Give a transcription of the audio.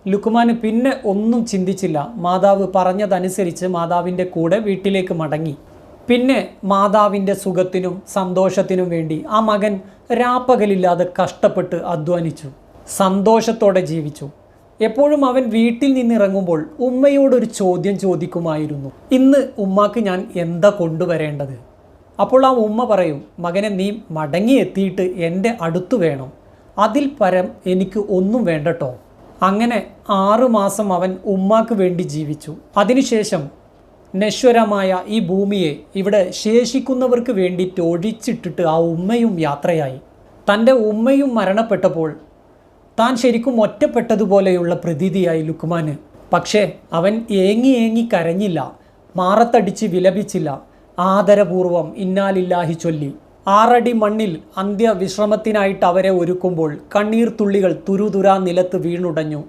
ലുക്മാന് പിന്നെ ഒന്നും ചിന്തിച്ചില്ല. മാതാവ് പറഞ്ഞതനുസരിച്ച് മാതാവിൻ്റെ കൂടെ വീട്ടിലേക്ക് മടങ്ങി. പിന്നെ മാതാവിൻ്റെ സുഖത്തിനും സന്തോഷത്തിനും വേണ്ടി ആ മകൻ രാപ്പകലില്ലാതെ കഷ്ടപ്പെട്ട് അധ്വാനിച്ചു, സന്തോഷത്തോടെ ജീവിച്ചു. എപ്പോഴും അവൻ വീട്ടിൽ നിന്നിറങ്ങുമ്പോൾ ഉമ്മയോടൊരു ചോദ്യം ചോദിക്കുമായിരുന്നു, ഇന്ന് ഉമ്മാക്ക് ഞാൻ എന്താ കൊണ്ടുവരേണ്ടത്? അപ്പോൾ ആ ഉമ്മ പറയും, മകനെ, നീ മടങ്ങിയെത്തിയിട്ട് എൻ്റെ അടുത്ത് വേണം, അതിൽ പരം എനിക്ക് ഒന്നും വേണ്ടട്ടോ. അങ്ങനെ 6 മാസം അവൻ ഉമ്മാക്ക് വേണ്ടി ജീവിച്ചു. അതിനുശേഷം നശ്വരമായ ഈ ഭൂമിയെ ഇവിടെ ശേഷിക്കുന്നവർക്ക് വേണ്ടിയിട്ട് ഒഴിച്ചിട്ടിട്ട് ആ ഉമ്മയും യാത്രയായി. തൻ്റെ ഉമ്മയും മരണപ്പെട്ടപ്പോൾ താൻ ശരിക്കും ഒറ്റപ്പെട്ടതുപോലെയുള്ള പ്രതീതിയായി ലുക്മാന്. പക്ഷേ അവൻ ഏങ്ങി ഏങ്ങി കരഞ്ഞില്ല, മാറത്തടിച്ച് വിലപിച്ചില്ല. ആദരപൂർവം ഇന്നാലില്ലാഹി ചൊല്ലി 6 അടി മണ്ണിൽ അന്ത്യവിശ്രമത്തിനായിട്ട് അവരെ ഒരുക്കുമ്പോൾ കണ്ണീർ തുള്ളികൾ തുരുതുരാ നിലത്ത് വീണുടഞ്ഞു.